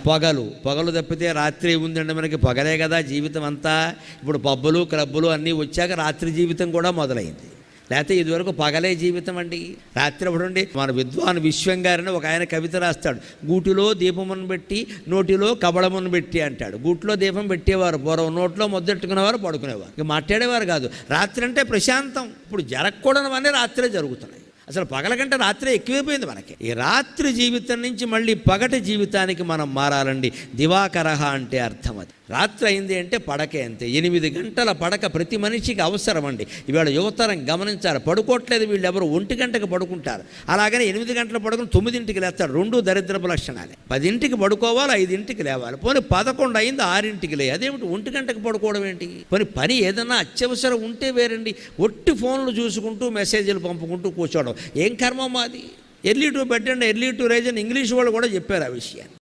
పగలు తప్పితే రాత్రి ఉందండి మనకి. పగలే కదా జీవితం అంతా. ఇప్పుడు పబ్బులు క్లబ్బులు అన్నీ వచ్చాక రాత్రి జీవితం కూడా మొదలైంది. లేకపోతే ఇదివరకు పగలే జీవితం అండి. రాత్రి అప్పుడుండి మన విద్వాన్ విశ్వంగారిని ఒక ఆయన కవిత రాస్తాడు. గూటిలో దీపమును పెట్టి నోటిలో కబళమును పెట్టి అంటాడు. గూటిలో దీపం పెట్టేవారు పూర్వం, నోట్లో మొద్దెట్టుకునేవారు, పడుకునేవారు, ఇక మాట్లాడేవారు కాదు. రాత్రి అంటే ప్రశాంతం. ఇప్పుడు జరగకూడనివన్నీ రాత్రే జరుగుతున్నాయి. అసలు పగల కంటే రాత్రే ఎక్కువైపోయింది మనకి. ఈ రాత్రి జీవితం నుంచి మళ్ళీ పగటి జీవితానికి మనం మారాలండి. దివాకరహ అంటే అర్థం అది. రాత్రి అయింది అంటే పడకే అంతే. 8 గంటల పడక ప్రతి మనిషికి అవసరం అండి. ఇవాళ యువతరం గమనించాలి, పడుకోవట్లేదు వీళ్ళు ఎవరు. 1 గంటకు పడుకుంటారు. అలాగనే 8 గంటల పడుకుని 9ంటికి లేస్తాడు. 2 దరిద్రపు లక్షణాలే. 10ంటికి పడుకోవాలి, 5ంటికి లేవాలి. పోనీ 11 అయింది 6ంటికి లే. అదేమిటి 1 గంటకు పడుకోవడం ఏంటి? పోనీ పని ఏదన్నా అత్యవసరం ఉంటే వేరండి. ఒట్టి ఫోన్లు చూసుకుంటూ మెసేజ్లు పంపుకుంటూ కూర్చోవడం ఏం కర్మ మాది? Early to bed and early to rise అని ఇంగ్లీష్ వాళ్ళు కూడా చెప్పారు ఆ విషయాన్ని.